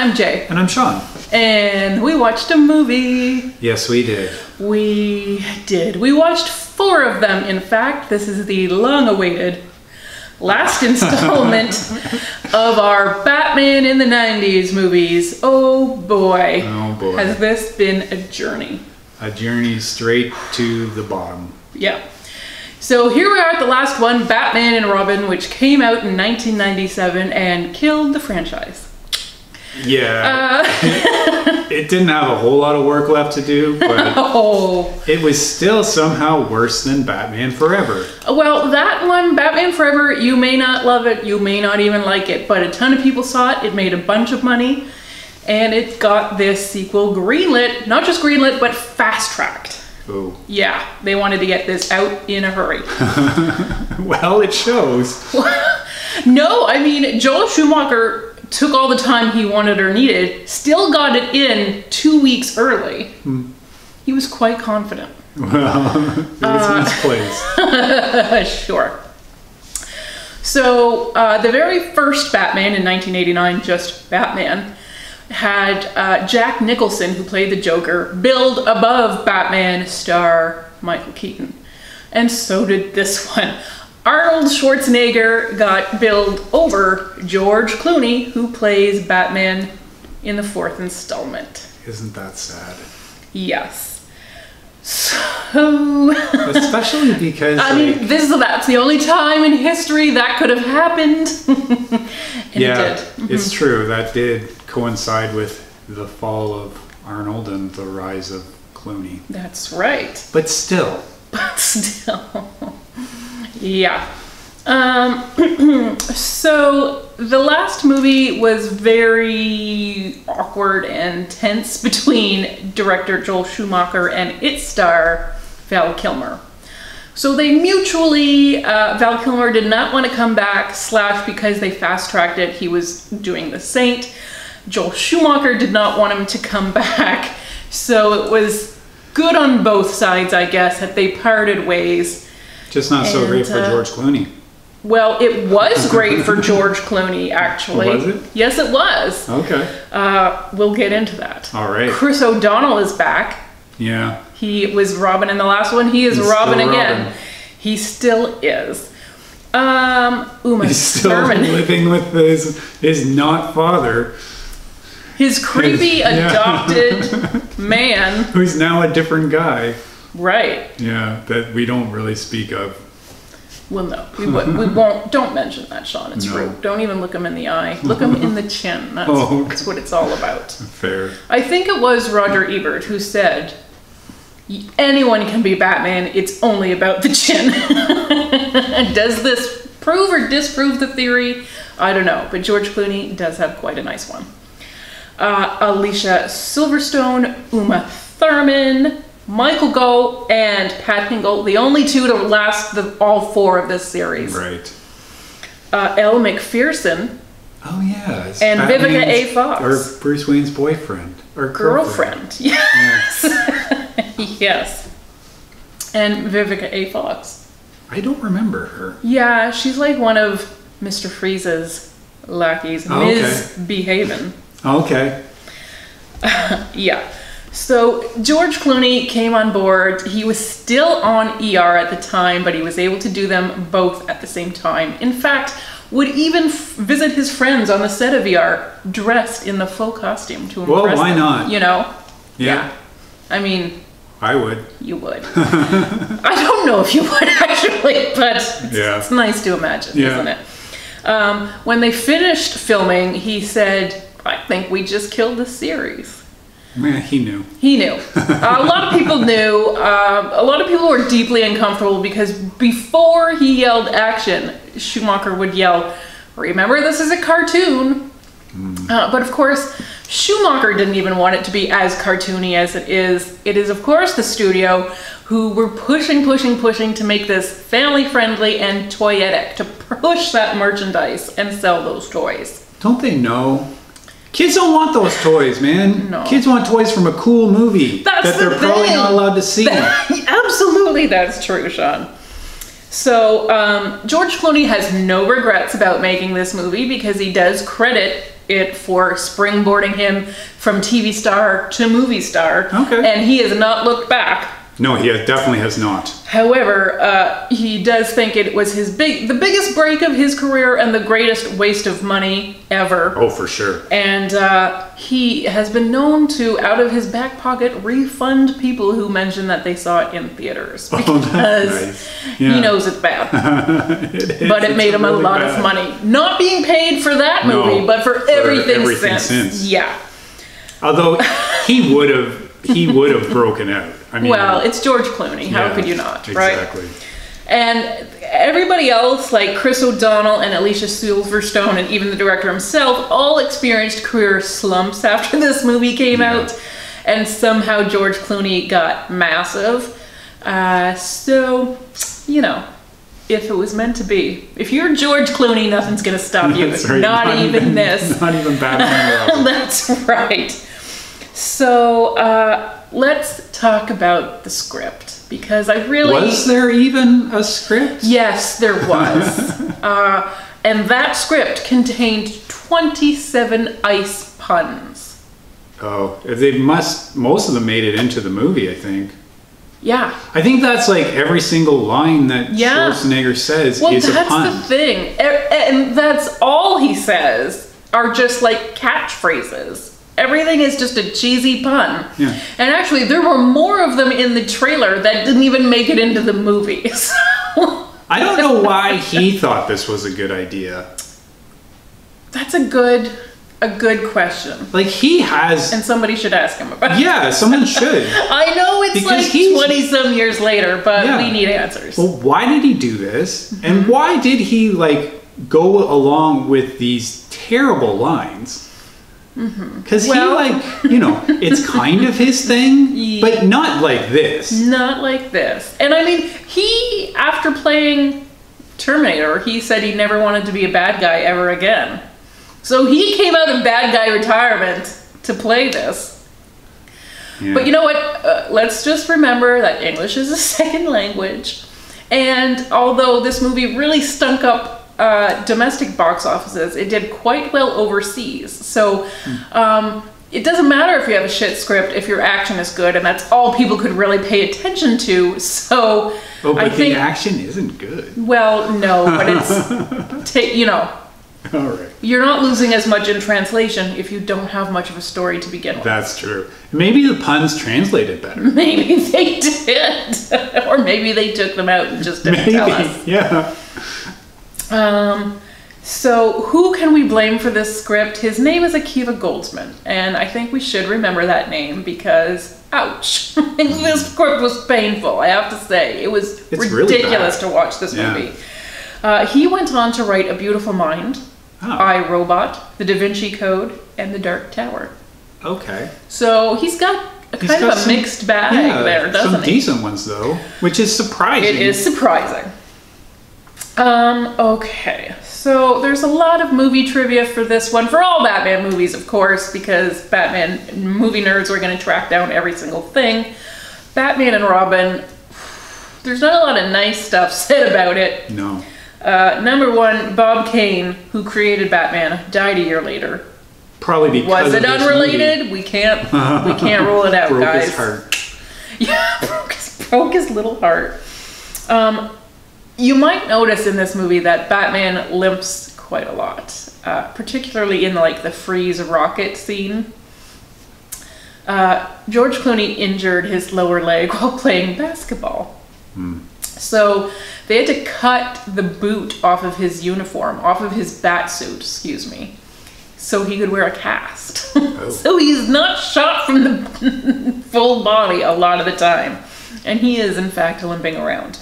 I'm Jay. And I'm Sean. And we watched a movie. Yes, we did. We did. We watched 4 of them, in fact. This is the long-awaited last installment of our Batman in the 90s movies. Oh boy. Oh boy. Has this been a journey. A journey straight to the bottom. Yeah. So here we are at the last one, Batman and Robin, which came out in 1997 and killed the franchise. Yeah. It didn't have a whole lot of work left to do, but it was still somehow worse than Batman Forever. Well, that one, Batman Forever, you may not love it, you may not even like it, but a ton of people saw it, it made a bunch of money, and it got this sequel greenlit, not just greenlit, but fast-tracked. Oh. Yeah, they wanted to get this out in a hurry. Well, it shows. No, I mean, Joel Schumacher took all the time he wanted or needed, still got it in 2 weeks early. He was quite confident. Well, it was misplaced. Sure. So, the very first Batman in 1989, just Batman, had Jack Nicholson, who played the Joker, billed above Batman star Michael Keaton. And so did this one. Arnold Schwarzenegger got billed over George Clooney, who plays Batman in the 4th installment. Isn't that sad? Yes. So... Especially because... I mean, that's the only time in history that could have happened. And yeah, it did. It's true. That did coincide with the fall of Arnold and the rise of Clooney. That's right. But still. Yeah. So the last movie was very awkward and tense between director Joel Schumacher and its star Val Kilmer. So they mutually, Val Kilmer did not want to come back, / because they fast-tracked it, he was doing The Saint. Joel Schumacher did not want him to come back. So it was good on both sides, I guess, that they parted ways. Just not so great for George Clooney. Well, it was great for George Clooney, actually. Was it? Yes, it was. Okay. We'll get into that. All right. Chris O'Donnell is back. Yeah. He was Robin in the last one. He is Robin again. Robin. He still is. Uma He's still Thurman. living with his not father. His creepy adopted man. Who's now a different guy. Right. Yeah, that we don't really speak of. Well, no, we won't. Don't mention that, Sean. It's rude. Don't even look him in the eye. Look him in the chin. That's what it's all about. Fair. I think it was Roger Ebert who said, anyone can be Batman, it's only about the chin. Does this prove or disprove the theory? I don't know, but George Clooney does have quite a nice one. Alicia Silverstone, Uma Thurman, Michael Gough, and Pat Hingle, the only 2 to last all 4 of this series. Right. Elle Macpherson. Oh yeah. And Vivica A. Fox. Or Bruce Wayne's boyfriend. Or girlfriend. Yes. Yes. And Vivica A. Fox. I don't remember her. Yeah, she's like one of Mr. Freeze's lackeys. Oh, okay. Ms. Behaven. Okay. Yeah. So George Clooney came on board. He was still on ER at the time, but he was able to do them both at the same time. In fact, would even visit his friends on the set of ER dressed in the full costume to impress Well, why them, not? You know? Yeah. I mean... I would. You would. I don't know if you would, actually, but it's nice to imagine, isn't it? When they finished filming, he said, I think we just killed the series. Yeah, he knew. He knew. A lot of people knew. A lot of people were deeply uncomfortable because before he yelled action, Schumacher would yell, remember this is a cartoon. But of course, Schumacher didn't even want it to be as cartoony as it is. It is, of course, the studio who were pushing to make this family-friendly and toyetic, to push that merchandise and sell those toys. Don't they know? Kids don't want those toys, man. No. Kids want toys from a cool movie that they're probably not allowed to see. Absolutely, that's true, Sean. So, George Clooney has no regrets about making this movie because he does credit it for springboarding him from TV star to movie star. Okay. And he has not looked back. No, he definitely has not. However, he does think it was the biggest break of his career and the greatest waste of money ever. Oh, for sure. And he has been known to, out of his back pocket, refund people who mention that they saw it in theaters. Because nice. Yeah. he knows it's bad. But it made him really a lot of money. Not being paid for that movie, but for everything since. Yeah. Although he would have broken out. I mean, well, it's George Clooney. How could you not, right? Exactly. And everybody else, like Chris O'Donnell and Alicia Silverstone, and even the director himself, all experienced career slumps after this movie came out. And somehow George Clooney got massive. So, you know, if it was meant to be. If you're George Clooney, nothing's going to stop you. Right. Not even this. Not even Batman. That's right. So, let's talk about the script, because I really... Was there even a script? Yes, there was. And that script contained 27 ice puns. Oh, most of them made it into the movie, I think. Yeah. I think that's like every single line that Schwarzenegger says is a pun. Well, that's the thing. And that's all he says are just like catchphrases. Everything is just a cheesy pun. Yeah. And actually, there were more of them in the trailer that didn't even make it into the movie. I don't know why he thought this was a good idea. That's a good question. Like, he has... And somebody should ask him about it. Yeah, someone should. I know it's because like 20-some years later, but we need answers. Well, why did he do this? Mm-hmm. And why did he, like, go along with these terrible lines? Because he, like, you know, it's kind of his thing, but not like this. Not like this. And I mean, he, after playing Terminator, he said he never wanted to be a bad guy ever again. So he came out of bad guy retirement to play this. Yeah. But you know what? Let's just remember that English is a second language. And although this movie really stunk up domestic box offices, it did quite well overseas. So it doesn't matter if you have a shit script if your action is good, and that's all people could really pay attention to. So but I think the action isn't good. Well, no, but it's you know. All right. You're not losing as much in translation if you don't have much of a story to begin with. That's true. Maybe the puns translated better. Maybe they did. Or maybe they took them out and just didn't tell us. Yeah. So who can we blame for this script? His name is Akiva Goldsman, and I think we should remember that name because, ouch, this script was painful, I have to say. It's ridiculous to watch this movie. He went on to write A Beautiful Mind, I, Robot, The Da Vinci Code, and The Dark Tower. Okay. So he's got kind of a mixed bag there, doesn't he? Some decent ones, though, which is surprising. It is surprising. Okay, so there's a lot of movie trivia for this one, for all Batman movies, of course, because Batman movie nerds are going to track down every single thing. Batman and Robin, there's not a lot of nice stuff said about it. No. Number one, Bob Kane, who created Batman, died a year later. Probably because was it unrelated? We can't rule it out, broke guys. His heart. Yeah, broke his little heart. You might notice in this movie that Batman limps quite a lot, particularly in like the freeze rocket scene. George Clooney injured his lower leg while playing basketball. So they had to cut the boot off of his uniform, off of his bat suit, excuse me, so he could wear a cast. Oh. So he's not shot from the full body a lot of the time. And he is, in fact, limping around.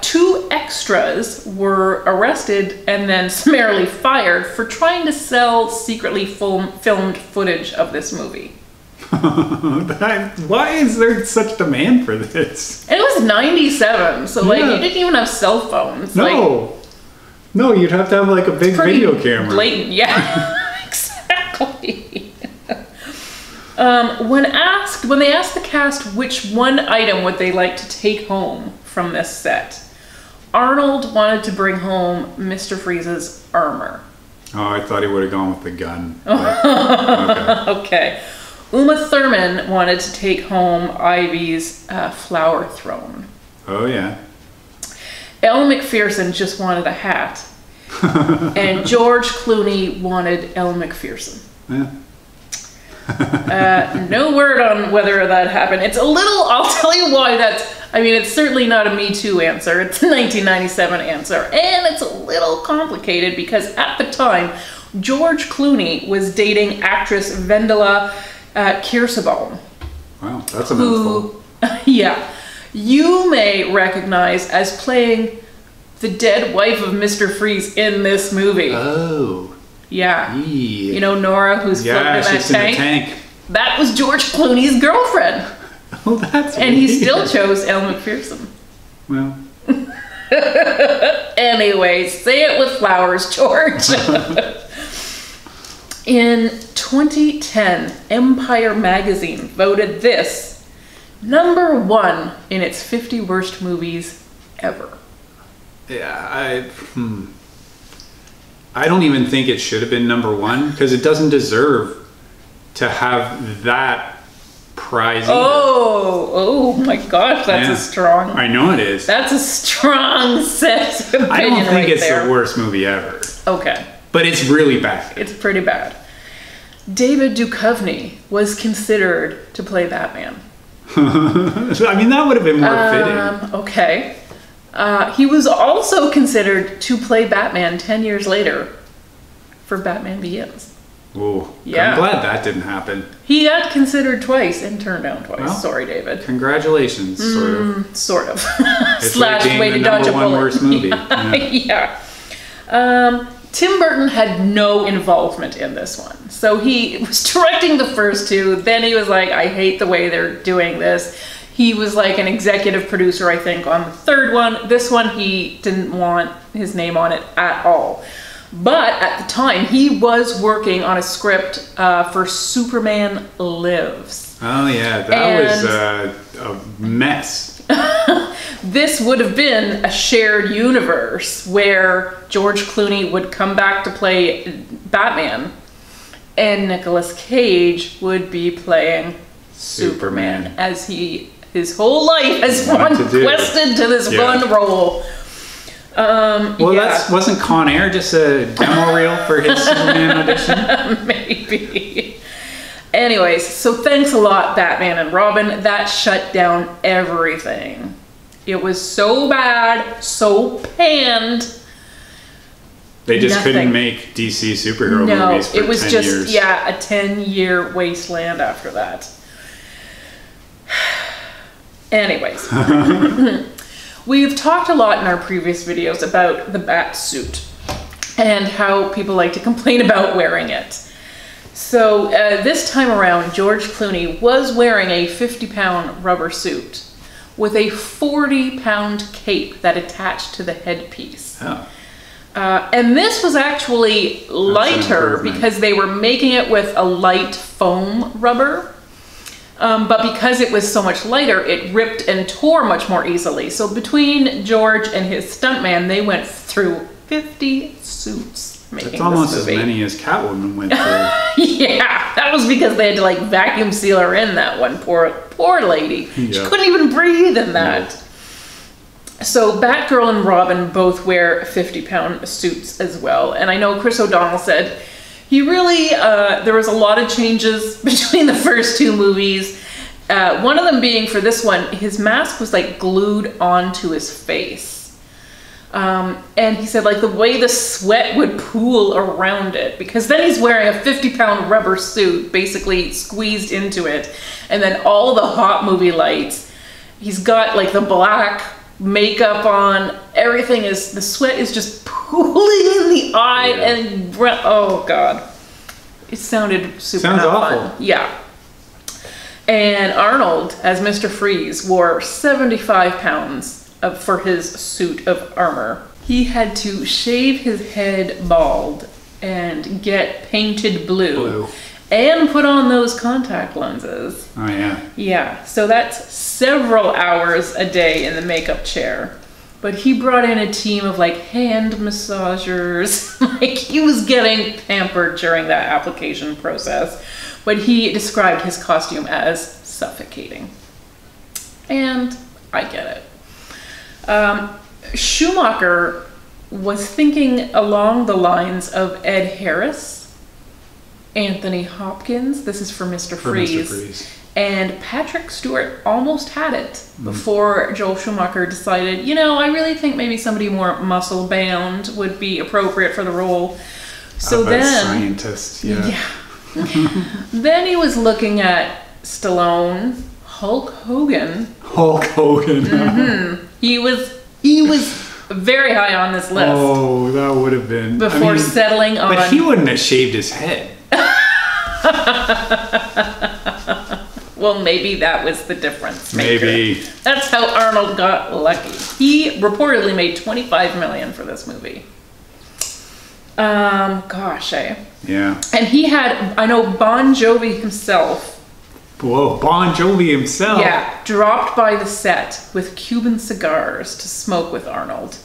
2 extras were arrested and then summarily fired for trying to sell secretly filmed footage of this movie. Why is there such demand for this? It was 97, so like you didn't even have cell phones. No, no, you'd have to have like a big video camera. Blatant, yeah, exactly. When they asked the cast which one item would they like to take home from this set, Arnold wanted to bring home Mr. Freeze's armor. Oh, I thought he would have gone with the gun. But, okay. Okay. Uma Thurman wanted to take home Ivy's flower throne. Oh, yeah. Elle Macpherson just wanted a hat. And George Clooney wanted Elle Macpherson. Yeah. No word on whether that happened. It's a little, I'll tell you why it's certainly not a Me Too answer. It's a 1997 answer. And it's a little complicated because at the time, George Clooney was dating actress Vendela Kirsebone. Wow, that's a mouthful. Yeah. You may recognize as playing the dead wife of Mr. Freeze in this movie. Oh. Yeah. Yeah. You know Nora, who's floating in that she's in the tank. That was George Clooney's girlfriend. Oh, that's And he still chose Elle Macpherson. Well. Anyway, say it with flowers, George. In 2010, Empire magazine voted this #1 in its 50 worst movies ever. Yeah, I don't even think it should have been #1 because it doesn't deserve to have that prize either. Oh my gosh, that's a strong... I know it is. That's a strong set opinion I don't think it's there. the worst movie ever. Okay. But it's really bad. It's pretty bad. David Duchovny was considered to play Batman. I mean, that would have been more fitting. Okay. He was also considered to play Batman 10 years later for Batman Begins. Ooh, Yeah. I'm glad that didn't happen. He got considered twice and turned down twice. Well, Sorry, David. Congratulations, sort of. Sort of. It's Slash like being way the to dodge a #1 bullet. worst movie. Yeah. Tim Burton had no involvement in this one. So he was directing the first two. Then he was like, I hate the way they're doing this. He was like an executive producer, I think, on the third one. This one, he didn't want his name on it at all. But at the time, he was working on a script for Superman Lives. Oh, yeah. That was a mess. This would have been a shared universe where George Clooney would come back to play Batman and Nicolas Cage would be playing Superman as his whole life has quested to this one role. Wasn't Con Air just a demo reel for his Superman audition? Maybe. Anyways, so thanks a lot, Batman and Robin. That shut down everything. It was so bad, so panned. They just couldn't make DC superhero movies for 10 years. No, it was just, a 10-year wasteland after that. Anyways. We've talked a lot in our previous videos about the bat suit and how people like to complain about wearing it. So this time around, George Clooney was wearing a 50-pound rubber suit with a 40-pound cape that attached to the headpiece. Oh. And this was actually lighter because they were making it with a light foam rubber. But because it was so much lighter, it ripped and tore much more easily. So between George and his stuntman, they went through 50 suits making this movie. That's almost as many as Catwoman went through. Yeah, that was because they had to like vacuum seal her in, that one poor lady. Yeah. She couldn't even breathe in that. So Batgirl and Robin both wear 50-pound suits as well. And I know Chris O'Donnell said he really, there was a lot of changes between the first two movies. One of them being for this one, his mask was like glued onto his face. And he said like the way the sweat would pool around it, because then he's wearing a 50-pound rubber suit basically squeezed into it. And then all the hot movie lights, he's got like the black makeup on, everything is, the sweat is just pooling in the eye and oh god, it sounded super awful. fun. Yeah. And Arnold as Mr. Freeze wore 75 pounds for his suit of armor. He had to shave his head bald and get painted blue. And put on those contact lenses. Oh yeah. Yeah, so that's several hours a day in the makeup chair. But he brought in a team of like hand massagers. Like he was getting pampered during that application process. But he described his costume as suffocating. And I get it. Schumacher was thinking along the lines of Ed Harris, Anthony Hopkins, this is for Mr. Freeze, and Patrick Stewart almost had it before Joel Schumacher decided, you know, I really think maybe somebody more muscle bound would be appropriate for the role. So then, scientist, yeah. Then he was looking at Stallone, Hulk Hogan. He was very high on this list. Oh, that would have been before settling on. But he wouldn't have shaved his head. Well, maybe that was the difference maker. Maybe. That's how Arnold got lucky. He reportedly made $25 million for this movie. Gosh, Yeah. And he had, I know Bon Jovi himself. Whoa, Bon Jovi himself. Yeah, dropped by the set with Cuban cigars to smoke with Arnold.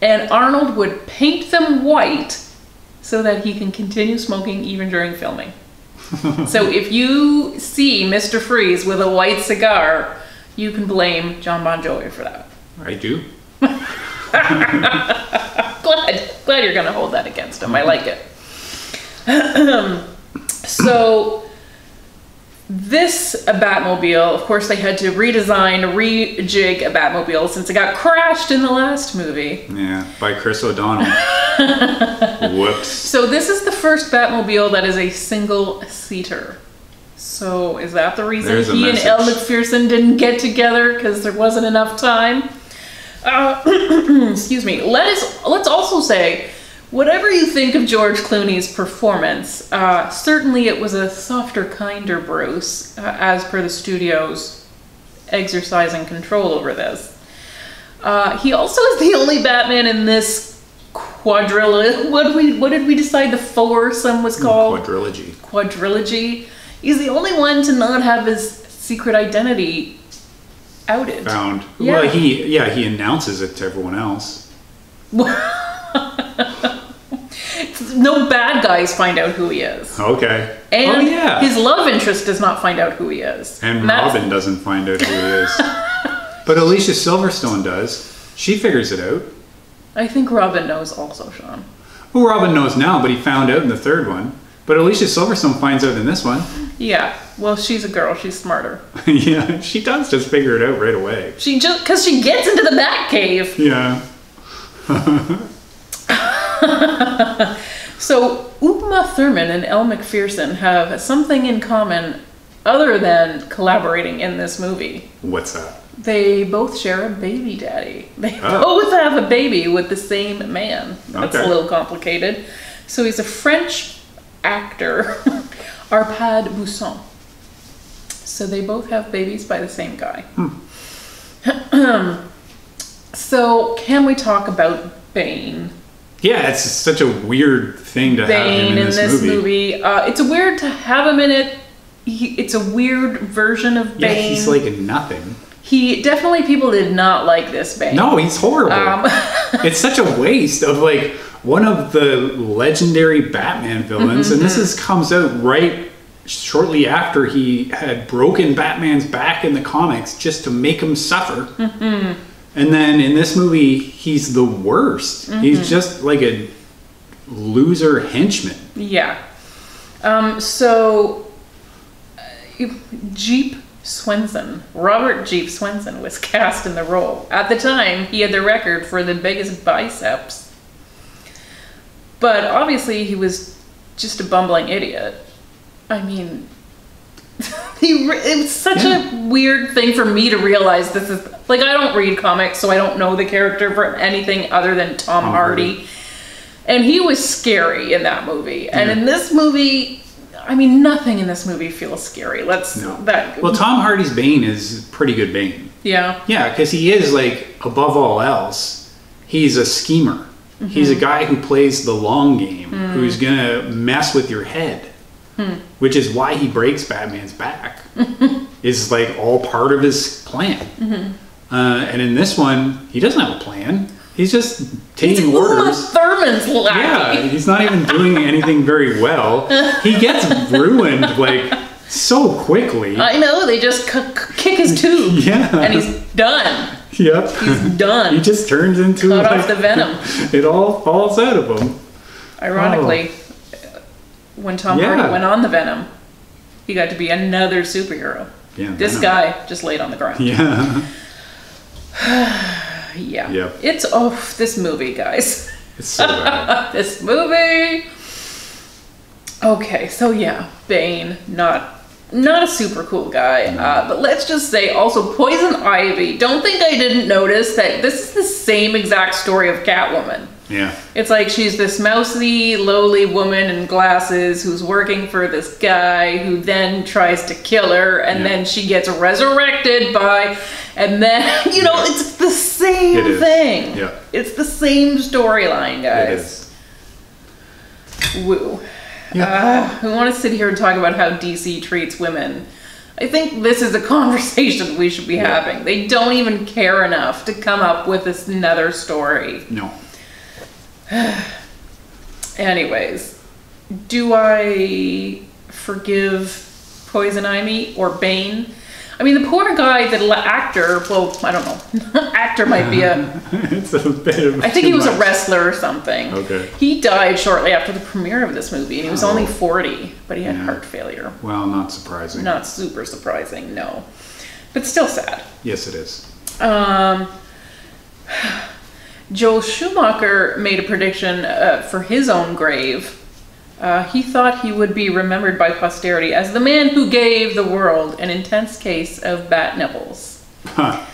And Arnold would paint them white so that he can continue smoking even during filming. So if you see Mr. Freeze with a white cigar, you can blame John Bon Jovi for that. I do. Glad you're going to hold that against him. I like it. So this Batmobile, of course, they had to redesign, rejig a Batmobile since it got crashed in the last movie. Yeah, by Chris O'Donnell. Whoops. So this is the first Batmobile that is a single-seater. So is that the reason he and Elle Macpherson didn't get together because there wasn't enough time? Excuse me. Let's also say, whatever you think of George Clooney's performance, certainly it was a softer, kinder Bruce, as per the studio's exercising control over this. He also is the only Batman in this quadrilogy. What did we decide the foursome was called? Quadrilogy. He's the only one to not have his secret identity outed. Found. Yeah. Well, he announces it to everyone else. No bad guys find out who he is. Okay. And his love interest does not find out who he is. And Robin doesn't find out who he is. But Alicia Silverstone does. She figures it out. I think Robin knows also, Sean. Well, Robin knows now, but he found out in the third one. But Alicia Silverstone finds out in this one. Yeah. Well, she's a girl. She's smarter. Yeah, she does just figure it out right away. Because she gets into the Batcave. Yeah. So Uma Thurman and Elle Macpherson have something in common other than collaborating in this movie. What's that? They both share a baby daddy. They both have a baby with the same man. That's a little complicated. So he's a French actor, Arpad Busson. So they both have babies by the same guy. So can we talk about Bane? Yeah, it's such a weird thing to have him in this movie. It's weird to have him in it. It's a weird version of Bane. Yeah, he's like nothing. People did not like this Bane. No, he's horrible. It's such a waste of like one of the legendary Batman villains, and this comes out right shortly after he had broken Batman's back in the comics just to make him suffer. And then in this movie, he's the worst. He's just like a loser henchman. Yeah. Robert Jeep Swenson was cast in the role. At the time, he had the record for the biggest biceps. But obviously, he was just a bumbling idiot. I mean, it's such a weird thing for me to realize this is... Like, I don't read comics, so I don't know the character from anything other than Tom Hardy. And he was scary in that movie. And in this movie... I mean, nothing in this movie feels scary. Well, Tom Hardy's Bane is pretty good Bane. Yeah. Yeah, because he is, like, above all else, he's a schemer. He's a guy who plays the long game, who's going to mess with your head. Which is why he breaks Batman's back. Is, like, all part of his plan. And in this one, he doesn't have a plan. He's just taking orders. Thurman's lackey. Yeah, he's not even doing anything very well. He gets ruined like so quickly. I know, they just kick his tube. Yeah. And he's done. Yep. He's done. He just turns into cut off the venom. It all falls out of him. Ironically, when Tom Hardy went on the Venom, he got to be another superhero. Yeah, this guy just laid on the ground. Yeah. Yeah. Yep. It's this movie, guys. It's so bad. This movie. Okay, so yeah, Bane, not a super cool guy, but let's just say also Poison Ivy. Don't think I didn't notice that this is the same exact story of Catwoman. Yeah. It's like she's this mousy, lowly woman in glasses who's working for this guy who then tries to kill her, and then she gets resurrected and then, it's the same thing. Yeah. It's the same storyline, guys. It is. Woo. Yeah. We want to sit here and talk about how DC treats women. I think this is a conversation we should be having. They don't even care enough to come up with another story. No. Anyways, do I forgive Poison Ivy or Bane? I mean, the poor guy, the actor, well, I don't know. Actor might be it's a bit of I think he was a wrestler or something. Okay. He died shortly after the premiere of this movie, and he was only 40, but he had heart failure. Well, not surprising. Not super surprising, no. But still sad. Yes, it is. Joel Schumacher made a prediction for his own grave. He thought he would be remembered by posterity as the man who gave the world an intense case of bat nipples. Huh.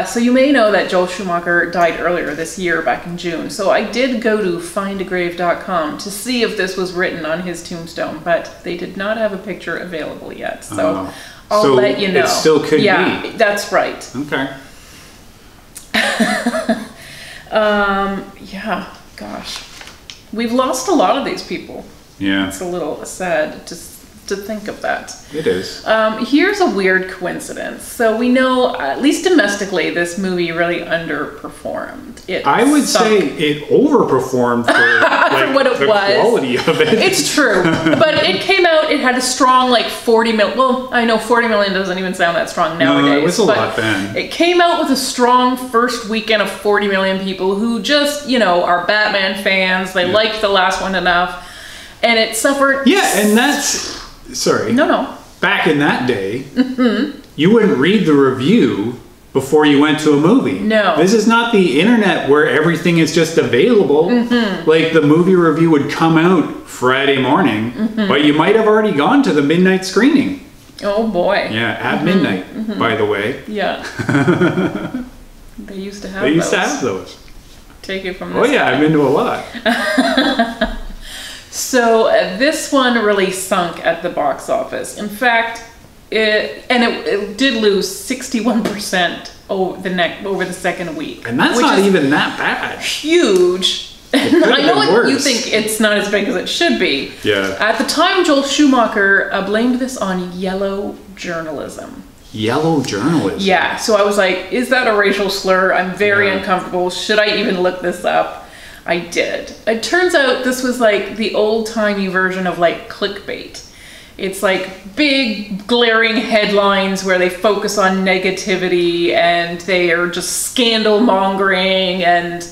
So you may know that Joel Schumacher died earlier this year, back in June. So I did go to findagrave.com to see if this was written on his tombstone, but they did not have a picture available yet. So I'll let you know. It still could be. Yeah, that's right. Okay. Yeah, gosh. We've lost a lot of these people. Yeah. It's a little sad to think of that. It is. Here's a weird coincidence. So we know, at least domestically, this movie really underperformed. I would say it overperformed for, for what it the was. Quality of it. It's true. But it came out, it had a strong 40 million. Well, I know 40 million doesn't even sound that strong nowadays. No, it was a lot then. It came out with a strong first weekend of 40 million people who just, are Batman fans. They liked the last one enough. And it suffered. Yeah, and that's... Sorry. No. Back in that day, you wouldn't read the review before you went to a movie. No. This is not the internet where everything is just available. Like the movie review would come out Friday morning, but you might have already gone to the midnight screening. Oh boy. Yeah, at midnight, by the way. Yeah. They used to have They used to have those. Take it from this. Oh yeah, I've been to a lot. So this one really sunk at the box office. In fact, it did lose 61% over the second week. And that's not even that bad. Huge. I know you think it's not as big as it should be. Yeah. At the time, Joel Schumacher blamed this on yellow journalism. Yellow journalism? Yeah, so I was like, is that a racial slur? I'm very uncomfortable. Should I even look this up? I did. It turns out this was the old-timey version of clickbait. It's big glaring headlines where they focus on negativity and they are just scandal mongering and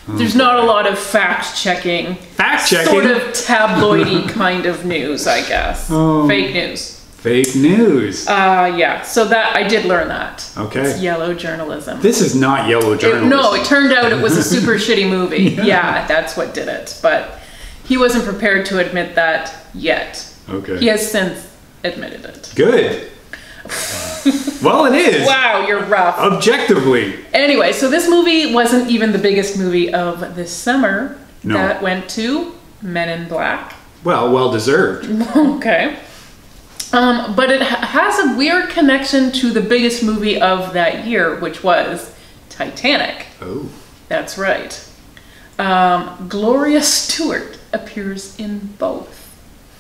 there's not a lot of fact checking. Fact checking? Sort of tabloidy kind of news, I guess. Fake news. Fake news. Yeah, so that I did learn that. Okay. It's yellow journalism. This is not yellow journalism. No, it turned out it was a super shitty movie. Yeah, that's what did it. But he wasn't prepared to admit that yet. Okay. He has since admitted it. Good. Well, it is. Wow, you're rough. Objectively. Anyway, so this movie wasn't even the biggest movie of this summer. No. That went to Men in Black. Well deserved. Okay. But it has a weird connection to the biggest movie of that year, which was Titanic. Oh. That's right. Gloria Stewart appears in both.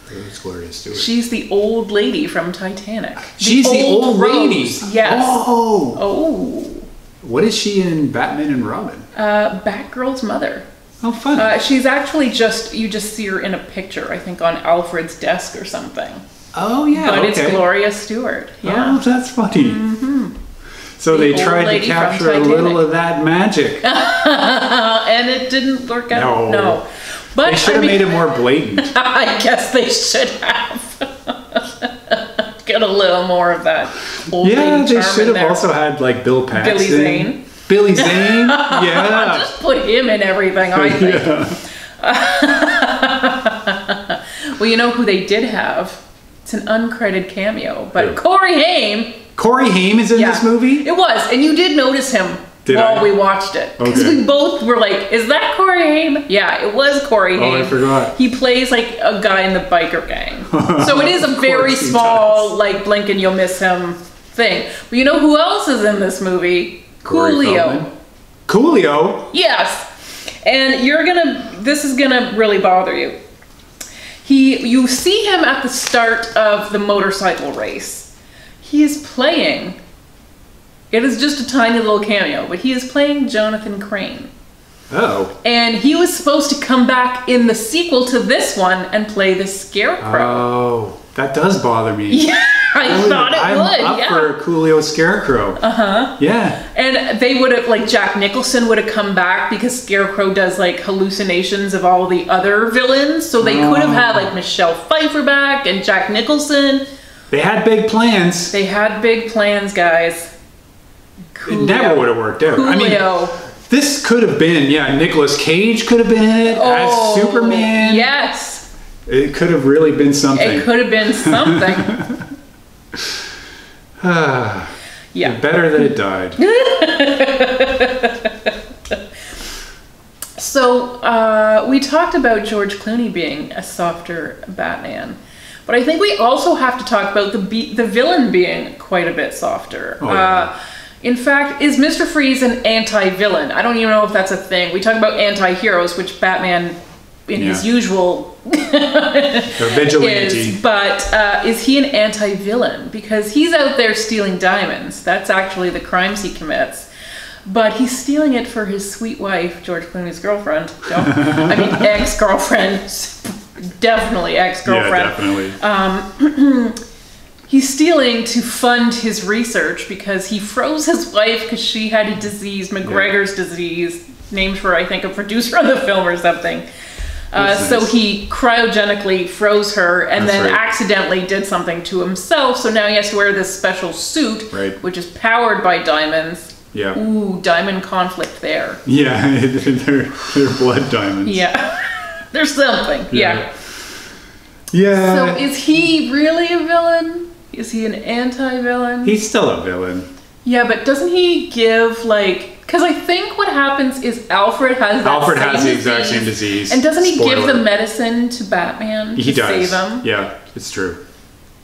Who's Gloria Stewart? She's the old lady from Titanic. She's the old lady? Yes. Oh. What is she in Batman and Robin? Batgirl's mother. Oh, fun. She's actually you just see her in a picture, I think, on Alfred's desk or something. Oh, yeah, But okay. it's Gloria Stewart. Yeah. Oh, that's funny. Mm-hmm. So they tried to capture a little of that magic. And it didn't work out. No. But they should have made it more blatant. I guess they should have. Get a little more of that old Yeah, they should have also had like Bill Paxton. Billy Zane. Billy Zane? Yeah. Just put him in everything, I think. Yeah. Well, you know who they did have? It's an uncredited cameo, but Corey Haim. Corey Haim is in this movie? It was, and you did notice him while we watched it. Because we both were like, is that Corey Haim? Yeah, it was Corey Haim. Oh, I forgot. He plays like a guy in the biker gang. So it is a very small, like, blink and you'll miss him thing. But you know who else is in this movie? Coolio. Coolio? Yes. And this is gonna really bother you. You see him at the start of the motorcycle race. He is playing, it is just a tiny little cameo, but he is playing Jonathan Crane. Oh. And he was supposed to come back in the sequel to this one and play the Scarecrow. Oh, that does bother me. Yeah, I thought it would. I'm up for Coolio Scarecrow. Uh-huh. Yeah. And they would have, like, Jack Nicholson would have come back because Scarecrow does, like, hallucinations of all the other villains. So they could have had, like, Michelle Pfeiffer back and Jack Nicholson. They had big plans. They had big plans, guys. Coolio. It never would have worked out. Coolio. I mean, this could have been, Nicolas Cage could have been in it as Superman. Yes. It could have really been something. It could have been something. Yeah. Better that it died. So, we talked about George Clooney being a softer Batman. But I think we also have to talk about the villain being quite a bit softer. Oh, yeah. In fact, is Mr. Freeze an anti-villain? I don't even know if that's a thing. We talk about anti-heroes, which Batman, in his usual vigilante. is. But is he an anti-villain? Because he's out there stealing diamonds. That's actually the crimes he commits. But he's stealing it for his sweet wife, George Clooney's girlfriend. Ex-girlfriend. Definitely ex-girlfriend. Yeah, definitely. He's stealing to fund his research because he froze his wife because she had a disease, McGregor's disease, named for, I think, a producer on the film or something. So he cryogenically froze her and then accidentally did something to himself. So now he has to wear this special suit, which is powered by diamonds. Yeah. Ooh, diamond conflict there. Yeah, they're blood diamonds. Yeah. There's something. Yeah. Yeah. So is he really a villain? Is he an anti-villain? He's still a villain. Yeah, but doesn't he give, like... Because I think what happens is Alfred has the exact same disease. And doesn't he give the medicine to Batman to save him? Yeah, it's true.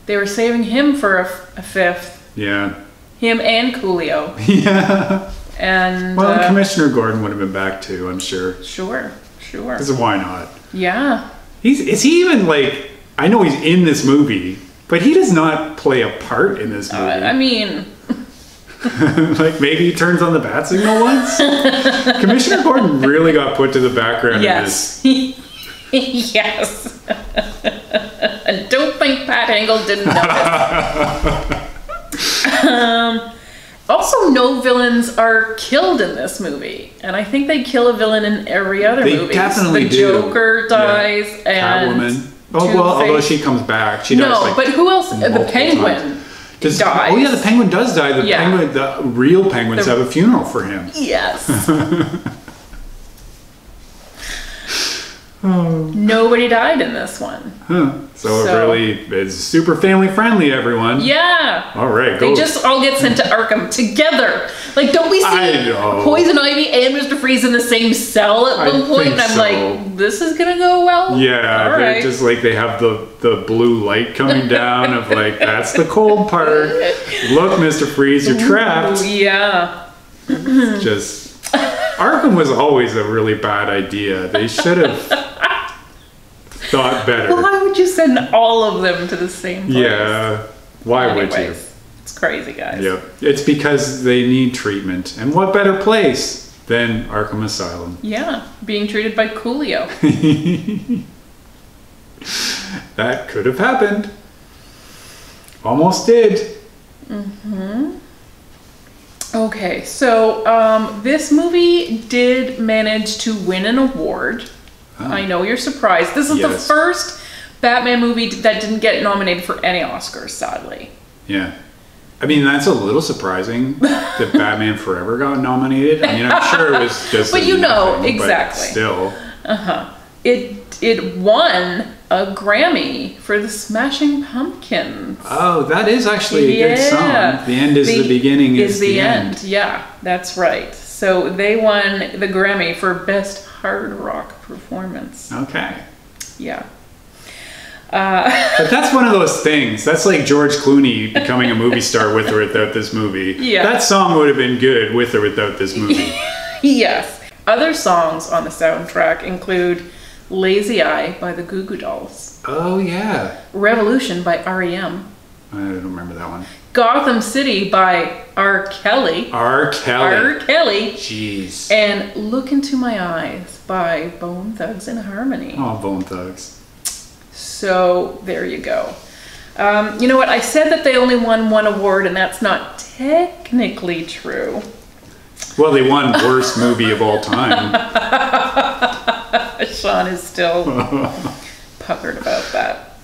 They were saving him for a fifth. Yeah. Him and Coolio. Yeah. And... Well, Commissioner Gordon would have been back too, I'm sure. Sure. Because why not? Yeah. Is he even, like... I know he's in this movie, but he does not play a part in this movie. I mean... like, maybe he turns on the bat signal once? Commissioner Gordon really got put to the background in this. Yes. I don't think Pat Engel didn't notice. Also, no villains are killed in this movie. And I think they kill a villain in every other movie. They definitely do. The Joker dies and... Catwoman. Oh, well, although she comes back. She dies, like, but who else? The Penguin dies. Oh, yeah, the Penguin does die. The real Penguins have a funeral for him. Yes. Nobody died in this one. Huh. So it really is super family friendly, everyone. Yeah. All right, They just all get sent to Arkham together. Like, don't we see Poison Ivy and Mr. Freeze in the same cell at one point? And I'm like, this is gonna go well? Yeah, they're just like, they have the blue light coming down of like, that's the cold part. Look, Mr. Freeze, you're trapped. Yeah. Just, Arkham was always a really bad idea. They should have thought better. Why would you send all of them to the same place? Yeah, why would you? It's It's crazy, guys. Yep. It's because they need treatment. And what better place than Arkham Asylum? Yeah, being treated by Coolio. That could have happened. Almost did. Okay, so this movie did manage to win an award. Oh. I know you're surprised. This is the first Batman movie that didn't get nominated for any Oscars, sadly. Yeah. I mean, that's a little surprising that Batman Forever got nominated. I mean, I'm sure it was just... But you know, nothing, exactly. But still. It won a Grammy for the Smashing Pumpkins. Oh, that is actually a good song. The end is the beginning is the end. Yeah, that's right. So they won the Grammy for Best Hard Rock Performance. Okay. Yeah. But that's one of those things. That's like George Clooney becoming a movie star with or without this movie. Yeah. That song would have been good with or without this movie. Yes. Other songs on the soundtrack include Lazy Eye by the Goo Goo Dolls. Oh, yeah. Revolution by R.E.M. I don't remember that one. Gotham City by R. Kelly. R. Kelly. Jeez. And Look Into My Eyes by Bone Thugs and Harmony. Oh, Bone Thugs. So there you go. You know what? I said that they only won one award, and that's not technically true. Well, they won Worst Movie of All Time. Sean is still puckered about that.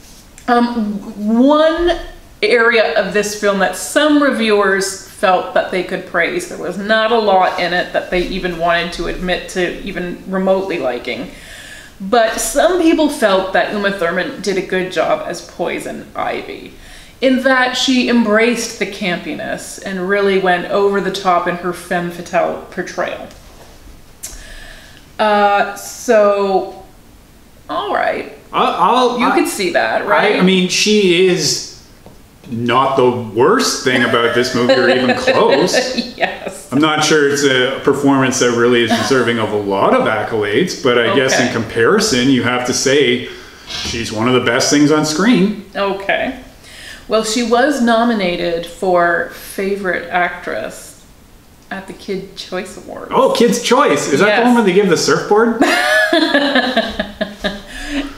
One area of this film that some reviewers felt that they could praise, there was not a lot in it that they even wanted to admit to even remotely liking. But some people felt that Uma Thurman did a good job as Poison Ivy, in that she embraced the campiness and really went over the top in her femme fatale portrayal. So, all right. You could see that, right? I mean, she is not the worst thing about this movie, or even close. Yes. I'm not sure it's a performance that really is deserving of a lot of accolades, but I guess in comparison, you have to say she's one of the best things on screen. Okay. Well, she was nominated for Favorite Actress at the Kid Choice Awards. Oh, Kid's Choice. Is that the one where they give the surfboard?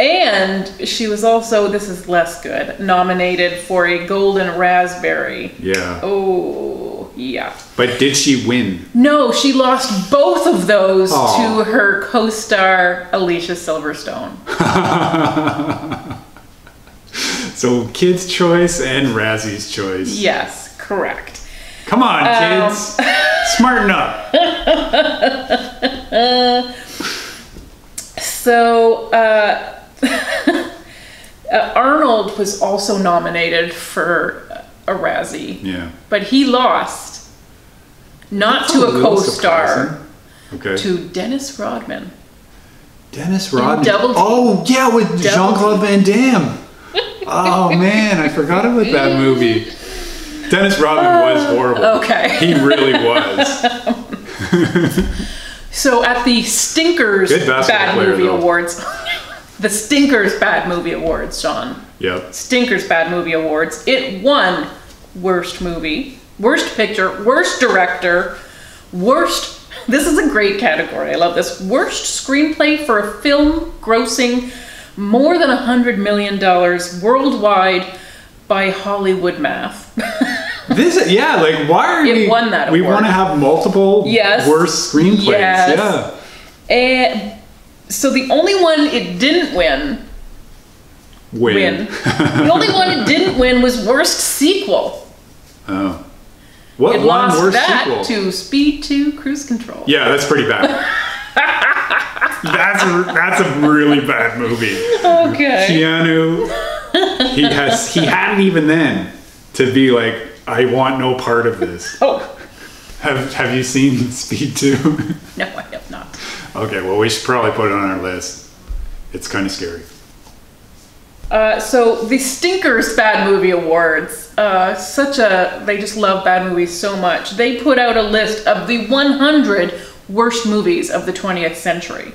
And she was also, this is less good, nominated for a Golden Raspberry. Yeah. Oh, yeah. But did she win? No, she lost both of those to her co-star Alicia Silverstone. So Kid's Choice and Razzie's Choice. Yes, correct. Come on, kids. Smarten up. So, Arnold was also nominated for a Razzie. Yeah. But he lost, not to a co-star, to Dennis Rodman. Dennis Rodman? Oh, yeah, with Jean-Claude Van Damme. Oh, man, I forgot about that movie. Dennis Rodman was horrible. Okay. He really was. So at the Stinkers Bad Movie Awards, the Stinkers Bad Movie Awards, Sean. Yep. Stinkers Bad Movie Awards. It won Worst Movie, Worst Picture, Worst Director, Worst... This is a great category. I love this. Worst Screenplay for a film grossing more than $100 million worldwide by Hollywood math. Why are it won that we award. Want to have multiple worst screenplays? Yes. Yeah. And so the only one it didn't win. The only one it didn't win was worst sequel. Oh. What it won lost worst that sequel? to Speed 2 Cruise Control. Yeah, that's pretty bad. That's a really bad movie. Okay. Keanu, he hadn't even then to be like, I want no part of this. Oh. Have you seen Speed 2? No, I have not. Okay, well, we should probably put it on our list. It's kind of scary. So the Stinkers Bad Movie Awards, they just love bad movies so much. They put out a list of the 100 worst movies of the 20th century.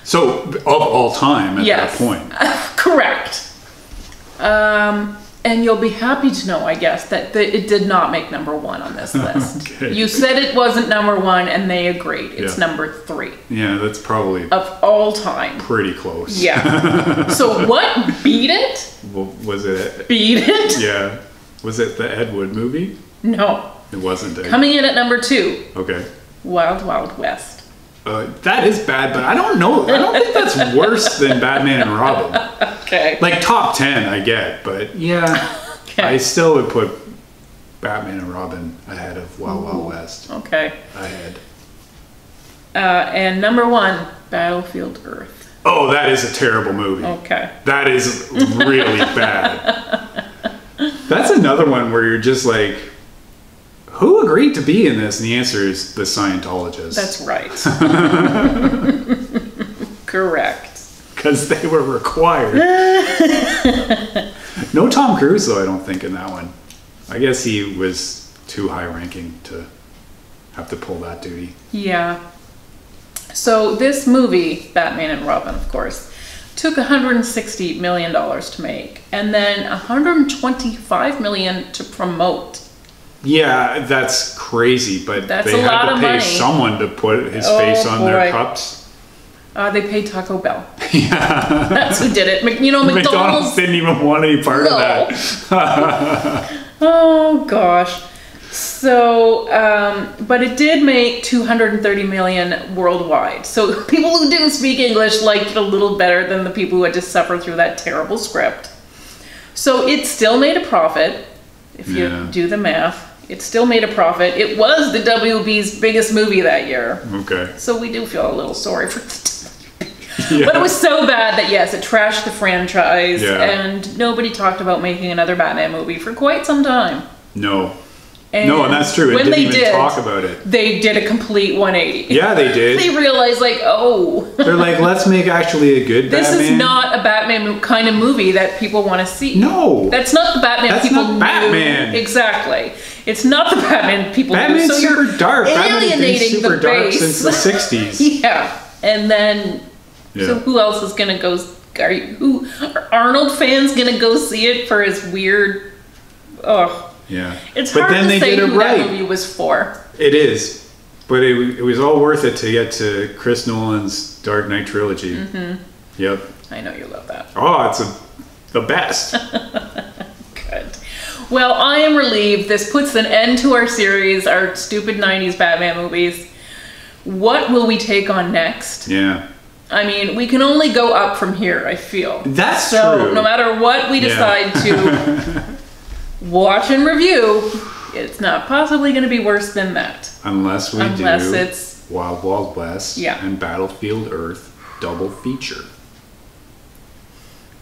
So, of all time at that point. Correct. And you'll be happy to know, I guess, that it did not make number 1 on this list. Okay. You said it wasn't number 1, and they agreed. It's number 3. Yeah, that's probably of all time. Pretty close. Yeah. So what beat it? Well, was it? Beat it? Yeah. Was it the Ed Wood movie? No. It wasn't. Coming in at number 2. Okay. Wild Wild West. That is bad, but I don't know. I don't think that's worse than Batman and Robin. Okay. Like top 10, I get, but yeah, Okay. I still would put Batman and Robin ahead of Wild Wild West. Okay. Ahead. And number 1, Battlefield Earth. Oh, that is a terrible movie. Okay. That is really bad. That's another one where you're just like, who agreed to be in this? And the answer is the Scientologists. That's right. Correct. Because they were required. No Tom Cruise, though, I don't think, in that one. I guess he was too high ranking to have to pull that duty. Yeah. So this movie, Batman and Robin, of course, took $160 million to make, and then $125 million to promote. Yeah, that's crazy, but That's they a lot had to of pay money. someone to put his face on their cups. They paid Taco Bell. Yeah. That's who did it. You know, McDonald's didn't even want any part of that. Oh, gosh. So, but it did make $230 million worldwide. So people who didn't speak English liked it a little better than the people who had to suffer through that terrible script. So it still made a profit, if you do the math. It still made a profit. It was the WB's biggest movie that year. Okay. So we do feel a little sorry for the WB. But it was so bad that, yes, it trashed the franchise. Yeah. And nobody talked about making another Batman movie for quite some time. No. And no, and that's true. It when didn't they even talk about it. They did a complete 180. Yeah, they did. They realized, like, oh. They're like, let's make actually a good This Batman. is not a Batman kind of movie that people want to see. No. That's not the Batman That's people not Batman. knew. Exactly. It's not the Batman people Batman's knew. So super you're dark. Batman's been alienating super the dark base. since the 60s. Yeah. And then, so who else is going to go? Are Arnold fans going to go see it for his weird, Yeah. It's but hard then to they say did it who right. that movie was for. It is. But it was all worth it to get to Chris Nolan's Dark Knight trilogy. Mm-hmm. Yep. I know you love that. Oh, it's the best. Good. Well, I am relieved. This puts an end to our series, our stupid 90s Batman movies. What will we take on next? Yeah. I mean, we can only go up from here, I feel. That's true. So no matter what we decide to watch and review, it's not possibly going to be worse than that. Unless do it's Wild Wild West and Battlefield Earth double feature.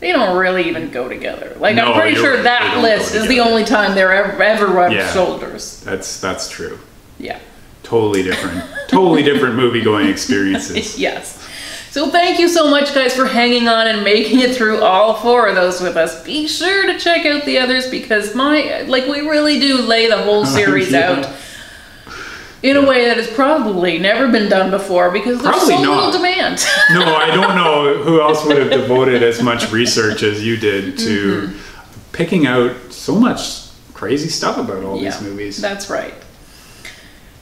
They don't really even go together. Like, No, I'm pretty sure right. that list is the only time they're ever rubbed shoulders. That's true. Yeah. Totally different movie going experiences. Yes. So thank you so much, guys, for hanging on and making it through all 4 of those with us. Be sure to check out the others because we really do lay the whole series out in a way that has probably never been done before because there's so little demand. No, I don't know who else would have devoted as much research as you did to picking out so much crazy stuff about all these movies. That's right.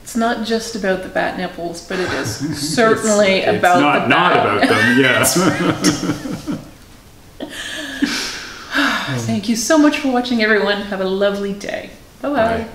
It's not just about the bat nipples, but it is certainly about the not about them, yes. Thank you so much for watching, everyone. Have a lovely day. Bye-bye. Bye.